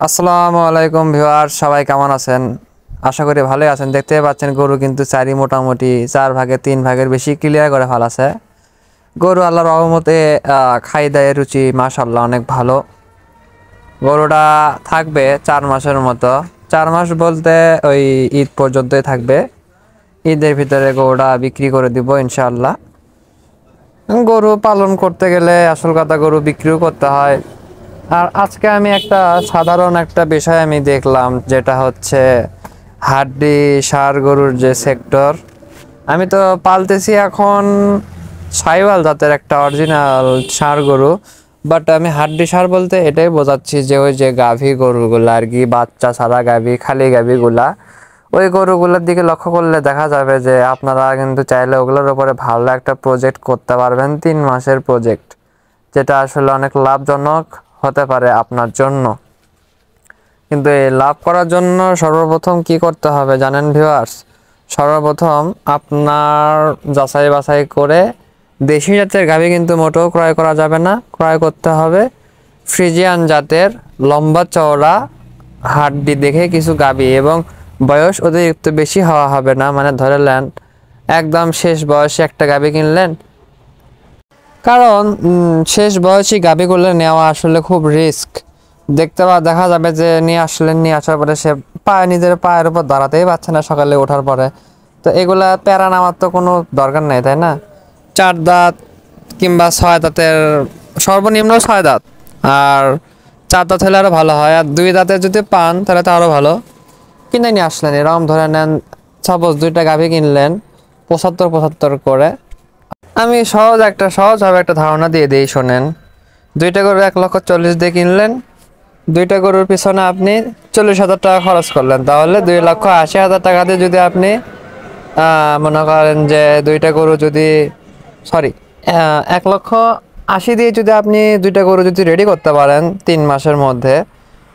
আসসালামু আলাইকুম ভিউয়ার্স, সবাই কেমন আছেন? আশা করি ভালোই আছেন। দেখতে পাচ্ছেন গরু কিন্তু মোটামুটি 4 ভাগের বেশি ক্লিয়ার করে ফেলাছে। গরু আল্লাহর রহমতে খাই দায়ে রুচি মাশাআল্লাহ অনেক ভালো। গরুটা থাকবে 4 মাসের মতো। 4 মাস বলতে ওই ঈদ পর্যন্তই থাকবে। ঈদের ভিতরে গরুটা বিক্রি করে দিব ইনশাআল্লাহ। গরু পালন করতে গেলে আসল কথা গরু বিক্রিও করতে হয়। আর আজকে আমি সাধারণ একটা বিষয় আমি দেখলাম, যেটা হচ্ছে হাড্ডি ষাঁড় গরুর যে সেক্টর। আমি তো পালতেছি এখন সাইওয়াল জাতের একটা অরিজিনাল ষাঁড় গরু। বাট আমি হাড্ডি ষাঁড় বলতে এটাই বোঝাচ্ছি যে ওই যে গাভী গরুগুলা আর কি, বাচ্চা ছাড়া গাভী, খালি গাভীগুলা, ওই গরুগুলোর দিকে লক্ষ্য করলে দেখা যাবে যে আপনারা কিন্তু চাইলে ওগুলোর উপরে ভালো একটা প্রজেক্ট করতে পারবেন। 3 মাসের প্রজেক্ট, যেটা আসলে অনেক লাভজনক হতে পারে আপনার জন্য। কিন্তু এই লাভ করার জন্য সর্বপ্রথম কি করতে হবে জানেন ভিউয়ার্স? সর্বপ্রথম আপনার যাচাই বাছাই করে দেশি জাতের গাভী কিন্তু মোটেও ক্রয় করা যাবে না। ক্রয় করতে হবে ফ্রিজিয়ান জাতের লম্বা চওড়া হাড্ডি দেখে কিছু গাভী, এবং বয়স অতিরিক্ত বেশি হওয়া হবে না। মানে ধরে নেন একদম শেষ বয়সে একটা গাভী কিনলেন, কারণ শেষ বয়সী গাভীগুলো নেওয়া আসলে খুব রিস্ক। দেখা যাবে যে নিয়ে আসার পরে সে নিজের পায়ের উপর দাঁড়াতেই পারছে না সকালে ওঠার পরে। তো এগুলা প্যারা নেওয়ার তো কোনো দরকার নেই, তাই না? 4 দাঁত কিংবা 6 দাঁতের, সর্বনিম্ন 6 দাঁত, আর 4 দাঁত হলে আরো ভালো হয়। আর 2 দাঁতে যদি পান তাহলে তো আরো ভালো। কিনে নিয়ে আসলেন, এরকম ধরে নেন সাপোজ 2টা গাভী কিনলেন 75-75 করে। আমি সহজভাবে একটা ধারণা দিয়ে দিই, শোনেন। 2টা গরু 1,40,000 দিয়ে কিনলেন। 2টা গরুর পিছনে আপনি 40,000 টাকা খরচ করলেন, তাহলে 2,80,000 টাকা দিয়ে যদি আপনি মনে করেন যে 2টা গরু যদি 1,80,000 দিয়ে যদি আপনি 2টা গরু যদি রেডি করতে পারেন 3 মাসের মধ্যে,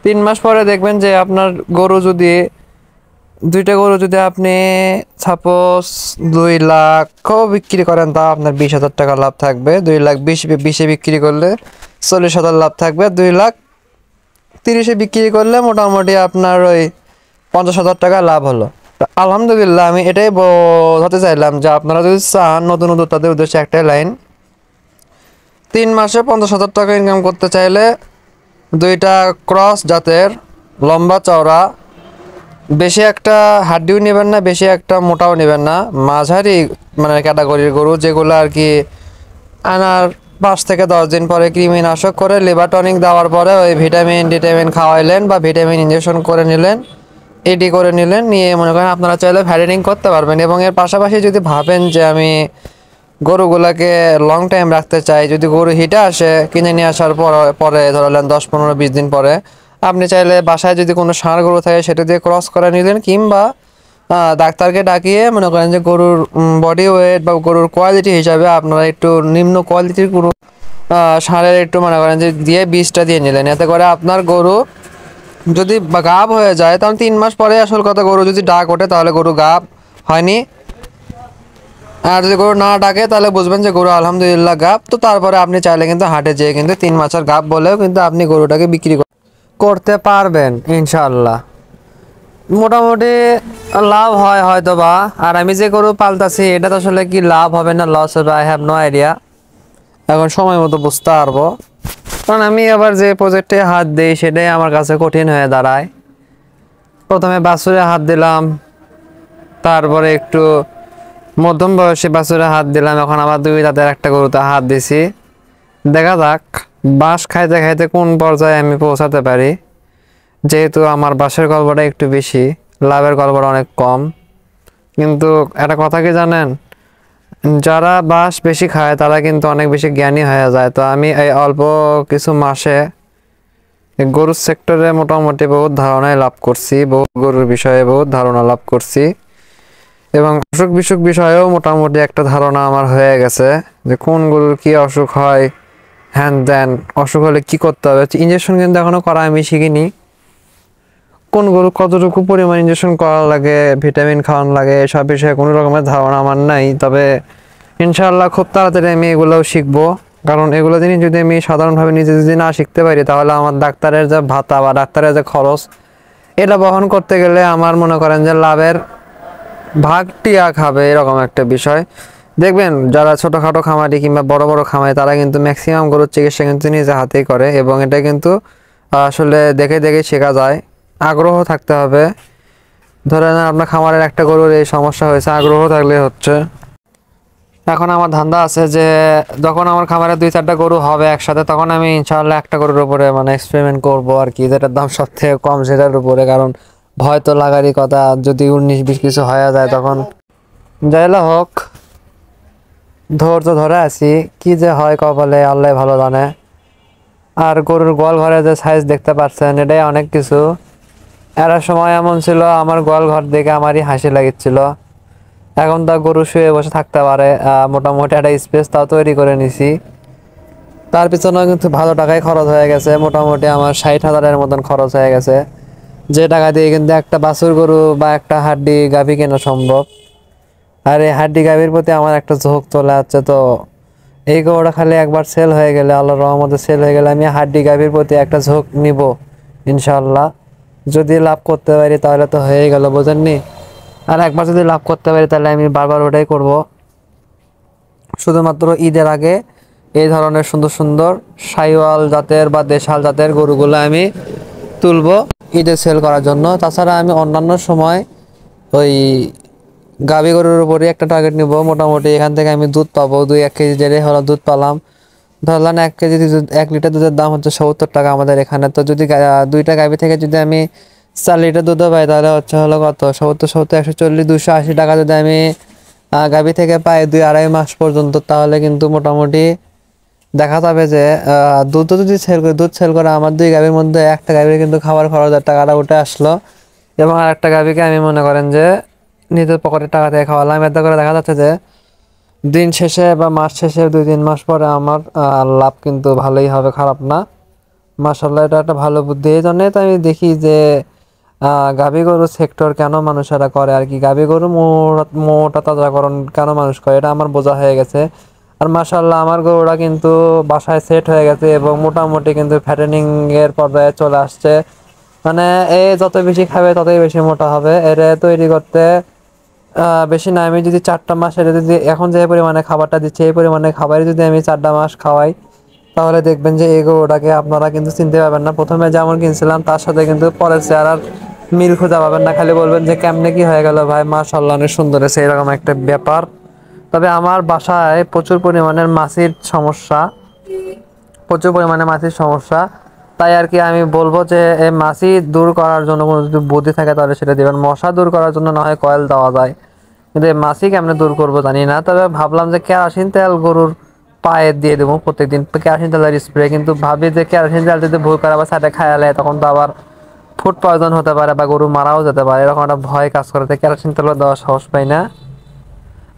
3 মাস পরে দেখবেন যে আপনার গরু যদি 2টা গরু যদি আপনি সাপোজ 2 লাখও বিক্রি করেন, তা আপনার 20,000 টাকা লাভ থাকবে। 2,20,000 বিক্রি করলে 40,000 লাভ থাকবে। 2,30,000 বিক্রি করলে মোটামুটি আপনার ওই 50,000 টাকা লাভ হলো। আলহামদুলিল্লাহ, আমি এটাই বোঝাতে চাইলাম যে আপনারা যদি চান, নতুন তাদের উদ্দেশ্যে একটাই লাইন, 3 মাসে 50,000 টাকা ইনকাম করতে চাইলে 2টা ক্রস জাতের লম্বা চওড়া, বেশি একটা হাড্ডিও নেবেন না, বেশি একটা মোটাও নেবেন না, মাঝারি মানে ক্যাটাগরির গরু, যেগুলো আর কি আনার 5 থেকে 10 দিন পরে কৃমিনাশক করে লিভার টনিক দেওয়ার পরে ওই ভিটামিন খাওয়াইলেন বা ভিটামিন ইনজেকশন করে নিলেন, এডি করে নিলেন, নিয়ে মনে করেন আপনারা চাইলে ফ্যাটেনিং করতে পারবেন। এবং এর পাশাপাশি যদি ভাবেন যে আমি গরুগুলাকে লং টাইম রাখতে চাই, যদি গরু হিটে আসে কিনে নিয়ে আসার পরে ধরলেন 10-15-20 দিন পরে, আপনি চাইলে বাসায় যদি কোনো ষাঁড় গরু থাকে সেটা দিয়ে ক্রস করে নিলেন, কিংবা ডাক্তারকে ডাকিয়ে মনে করেন যে গরুর বডি ওয়েট বা গরুর কোয়ালিটি হিসাবে আপনারা একটু নিম্ন কোয়ালিটির গরু ষাঁড়ের একটু মনে করেন যে দিয়ে বীজটা দিয়ে নিলেন। এতে করে আপনার গরু যদি গাব হয়ে যায়, তখন 3 মাস পরে আসল কথা গরু যদি ডাক ওঠে তাহলে গরু গাব হয়নি। আর যদি গরু না ডাকে তাহলে বুঝবেন যে গরু আলহামদুলিল্লাহ গাব। তো তারপরে আপনি চাইলে কিন্তু হাটে যেয়ে কিন্তু 3 মাসের গাব বলেও কিন্তু আপনি গরুটাকে বিক্রি করতে পারবেন ইনশাআল্লাহ। মোটামুটি লাভ হয় হয়তো বা। আর আমি যে গরু পালতাছি এটা তো আসলে কি লাভ হবে না লস হবে, আই হ্যাভ নো আইডিয়া। এখন সময় মতো বুঝতে পারবো, কারণ আমি আবার যে প্রজেক্টে হাত দিই সেটাই আমার কাছে কঠিন হয়ে দাঁড়ায়। প্রথমে বাছুরে হাত দিলাম, তারপরে একটু মধ্যম বয়সী বাছুরে হাত দিলাম, এখন আবার 2 দাঁতের একটা গরুতে হাত দিছি। দেখা যাক বাঁশ খাইতে খাইতে কোন পর্যায়ে আমি পৌঁছাতে পারি। যেহেতু আমার বাঁশের গল্পটা একটু বেশি, লাভের গল্পটা অনেক কম। কিন্তু একটা কথা কি জানেন, যারা বাঁশ বেশি খায় তারা কিন্তু অনেক বেশি জ্ঞানী হয়ে যায়। তো আমি এই অল্প কিছু মাসে গরুর সেক্টরে মোটামুটি বহুত ধারণাই লাভ করছি, বহুত গরুর বিষয়ে বহুত ধারণা লাভ করছি, এবং অসুখ বিসুখ বিষয়েও মোটামুটি একটা ধারণা আমার হয়ে গেছে যে কোন গরুর কি অসুখ হয়, হ্যান ত্যান অসুখ হলে কি করতে হবে। ইঞ্জেকশন কিন্তু এখনো করা আমি শিখিনি, কোন গরু কতটুকু পরিমাণ ইনজেকশন করা লাগে, ভিটামিন খাওয়ানো লাগে, এসব বিষয়ে কোনো রকমের ধারণা আমার নাই। তবে ইনশাআল্লাহ খুব তাড়াতাড়ি আমি এগুলোও শিখবো। কারণ এগুলো জিনিস যদি আমি সাধারণভাবে নিজে যদি না শিখতে পারি, তাহলে আমার ডাক্তারের যে ভাতা বা ডাক্তারের যে খরচ, এটা বহন করতে গেলে আমার মনে করেন যে লাভের ভাগ টিয়া খাবে, এরকম একটা বিষয়। দেখবেন যারা ছোটোখাটো খামারি কিংবা বড় বড় খামারি, তারা কিন্তু ম্যাক্সিমাম গরুর চিকিৎসা কিন্তু নিজে হাতেই করে, এবং এটা কিন্তু আসলে দেখে দেখে শেখা যায়। আগ্রহ থাকতে হবে। ধরে নেন আপনার খামারের একটা গরুর এই সমস্যা হয়েছে, আগ্রহ থাকলে হচ্ছে। এখন আমার ধান্দা আছে যে যখন আমার খামারে 2-4টা গরু হবে একসাথে, তখন আমি ইনশাআল্লাহ একটা গরুর উপরে মানে এক্সপেরিমেন্ট করব আর কি, যেটার দাম সব থেকে কম সেটার উপরে। কারণ ভয় তো লাগারই কথা, যদি 19-20 কিছু হয়ে যায় তখন। যাইলা হোক, ধৈর্য ধরে আছি, কি যে হয় কপালে আল্লাহ ভালো জানে। আর গরুর গোয়াল ঘরে যে সাইজ দেখতে পাচ্ছেন, এটাই অনেক কিছু। এরা সময় এমন ছিল, আমার গোয়াল ঘর দেখে আমারই হাসি লাগিচ্ছিল। এখন তা গরু শুয়ে বসে থাকতে পারে, মোটামুটি একটা স্পেস তাও তৈরি করে নিছি। তার পিছনেও কিন্তু ভালো টাকাই খরচ হয়ে গেছে, মোটামুটি আমার 60,000-এর মতন খরচ হয়ে গেছে। যে টাকা দিয়ে কিন্তু একটা বাছুর গরু বা একটা হাড্ডি গাভী কেনা সম্ভব। আর এই হাড্ডি গাভীর প্রতি আমার একটা ঝোঁক চলে আসছে। তো এই গরুটা খালি একবার সেল হয়ে গেলে, আল্লাহর রহমতে সেল হয়ে গেলে, আমি হাড্ডি গাভীর প্রতি একটা ঝোঁক নিব ইনশাআল্লাহ। যদি লাভ করতে পারি তাহলে তো হয়ে গেল, বোঝেননি? আর একবার যদি লাভ করতে পারি তাহলে আমি বারবার ওটাই করব। শুধুমাত্র ঈদের আগে এই ধরনের সুন্দর সুন্দর সাইওয়াল জাতের বা দেশাল জাতের গরুগুলো আমি তুলবো ঈদে সেল করার জন্য। তাছাড়া আমি অন্যান্য সময় ওই গাভী গরুর উপরই একটা টার্গেট নিব। মোটামুটি এখান থেকে আমি দুধ পাবো, 2-1 কেজি যেটাই হলো দুধ পালাম। ধরলাম 1 কেজি 1 লিটার দুধের দাম হচ্ছে 70 টাকা আমাদের এখানে। তো যদি 2টা গাভী থেকে যদি আমি 4 লিটার দুধও পাই, তাহলে হচ্ছে হলো কত, 70 140 280 টাকা যদি আমি গাভী থেকে পাই 2-2.5 মাস পর্যন্ত, তাহলে কিন্তু মোটামুটি দেখা যাবে যে দুধ যদি দুধ সেল করে আমার 2 গাভীর মধ্যে একটা গাভীর কিন্তু খাবার খরচের টাকাটা উঠে আসলো, এবং আর একটা গাভীকে আমি মনে করেন যে নিজের পকেটের টাকা থেকে খাওয়ালাম। এতে করে দেখা যাচ্ছে যে দিন শেষে বা মাস শেষে 2-3 মাস পরে আমার লাভ কিন্তু ভালোই হবে, খারাপ না। মাশাআল্লাহ, এটা একটা ভালো বুদ্ধি। এই জন্যই তো আমি দেখি যে গাভী গরু সেক্টর কেন মানুষেরা করে আর কি, গাভী গরু মোটা তাজাকরণ কেন মানুষ করে, এটা আমার বোঝা হয়ে গেছে। আর মাশাআল্লাহ, আমার গরুটা কিন্তু বাসায় সেট হয়ে গেছে এবং মোটামুটি কিন্তু ফ্যাটেনিং এর পর্যায়ে চলে আসছে। মানে এ যত বেশি খাবে ততই বেশি মোটা হবে। এর তৈরি করতে বেশি না, আমি যদি 4টা মাস এর যদি এখন যে পরিমাণে খাবারটা দিচ্ছি, এই পরিমাণে খাবারই যদি আমি 4টা মাস খাওয়াই, তাহলে দেখবেন যে এই গরুটাকে আপনারা কিন্তু চিনতে পারবেন না। প্রথমে যেমন কিনছিলাম তার সাথে কিন্তু পরের চেহারার মিল খুঁজে পাবেন না। খালি বলবেন যে কেমনে কি হয়ে গেল ভাই, মাশাআল্লাহ অনেক সুন্দর হয়েছে, এরকম একটা ব্যাপার। তবে আমার বাসায় প্রচুর পরিমাণের মাছির সমস্যা, প্রচুর পরিমাণে মাছির সমস্যা। তাই আর কি আমি বলবো যে এই মাছি দূর করার জন্য কোনো যদি বুদ্ধি থাকে তাহলে সেটা দিবেন। মশা দূর করার জন্য না হয় কয়েল দেওয়া যায়, কিন্তু এই মাছি কেমনে দূর করবো জানি না। তবে ভাবলাম যে কেরোসিন তেল গরুর পায়ে দিয়ে দেবো প্রত্যেকদিন, কেরোসিন তেলের স্প্রে। কিন্তু ভাবি যে কেরোসিন তেল যদি ভুল করে আবার সাইডে খায়ালে, তখন তো আবার ফুড পয়জন হতে পারে বা গরু মারাও যেতে পারে, এরকম একটা ভয় কাজ করে। তাই কেরোসিন তেল দেওয়ার সাহস পাই না।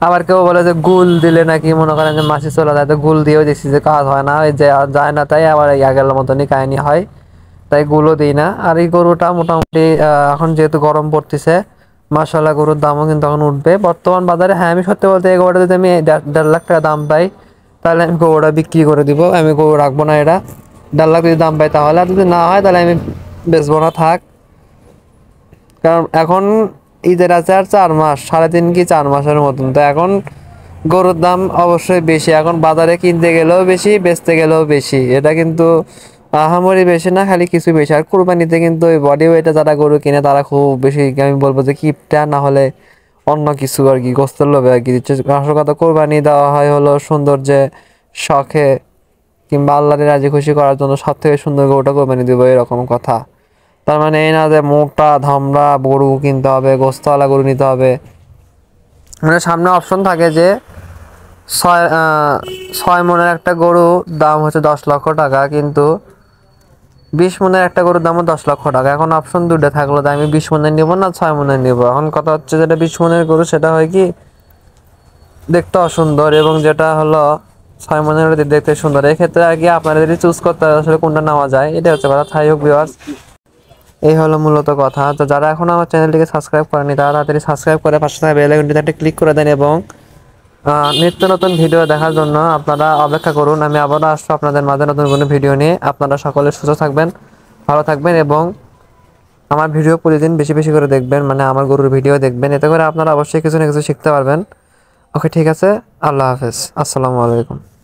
আবার কেউ বলে যে গুল দিলে নাকি মনে করেন যে মাছি চলে যায়, তো গুল দিয়েও দেখছি যে কাজ হয় না, ওই যে যায় না, তাই আবার এই আগের মতনই কাহিনী হয়। তাই গুলও দিই না। আর এই গরুটা মোটামুটি এখন যেহেতু গরম পড়তেছে, মাশাআল্লাহ গরুর দামও কিন্তু এখন উঠবে বর্তমান বাজারে। হ্যাঁ, আমি সত্যি বলতে এই গরুটা যদি আমি 1.5 লাখ টাকা দাম পাই, তাহলে আমি গরুটা বিক্রি করে দিব। আমি গরু রাখবো না, এটা 1.5 লাখ যদি দাম পাই তাহলে। আর যদি না হয় তাহলে আমি বেচবো না, থাক। কারণ এখন ঈদের আছে আর 4 মাস, 3.5 কি 4 মাসের মতন। তো এখন গরুর দাম অবশ্যই বেশি, এখন বাজারে কিনতে গেলেও বেশি, বেচতে গেলেও বেশি। এটা কিন্তু আহামরি বেশি না, খালি কিছু বেশি। আর কুরবানিতে কিন্তু ওই বডি ওয়েটে যারা গরু কিনে তারা খুব বেশি, আমি বলবো যে কিপটা, না হলে অন্য কিছু আর কি, গোস্তের লোভে আর কি দিচ্ছে। আসল কথা, কোরবানি দেওয়া হয় হলো সৌন্দর্যে, শখে, কিংবা আল্লাহর রাজি খুশি করার জন্য সব থেকে সুন্দর গরুটা কোরবানি দিব, এরকম কথা। তার মানে এই না যে মোটা ধামড়া গরু কিনতে হবে, গোস্তওয়ালা গরু নিতে হবে। মানে সামনে অপশন থাকে যে 6 মনের একটা গরু দাম হচ্ছে 10 লক্ষ টাকা, কিন্তু 20 মনের একটা গরুর দামও 10 লক্ষ টাকা। এখন অপশন দুটো থাকলো যে আমি 20 মনের নিবো না 6 মনের নিবো। এখন কথা হচ্ছে যেটা 20 মনের গরু সেটা হয় কি দেখতে অসুন্দর, এবং যেটা হলো 6 মনের দেখতে সুন্দর। এক্ষেত্রে আর কি আপনারা যদি চুজ করতে হয় আসলে কোনটা নেওয়া যায়, এটা হচ্ছে কথা। যাই হোক ভিউয়ার্স, এই হলো মূলত কথা। তো যারা এখন আমার চ্যানেলটিকে সাবস্ক্রাইব করেনি, তারা তাড়াতাড়ি সাবস্ক্রাইব করে পাশে থাকা বেল আইকনটিতে একটা ক্লিক করে দেন, এবং নিত্য নতুন ভিডিও দেখার জন্য আপনারা অপেক্ষা করুন। আমি আবারও আসবো আপনাদের মাঝে নতুন কোনো ভিডিও নিয়ে। আপনারা সকলে সুস্থ থাকবেন, ভালো থাকবেন এবং আমার ভিডিও প্রতিদিন বেশি বেশি করে দেখবেন, মানে আমার গরুর ভিডিও দেখবেন। এতে করে আপনারা অবশ্যই কিছু না কিছু শিখতে পারবেন। ওকে, ঠিক আছে, আল্লাহ হাফেজ, আসসালামু আলাইকুম।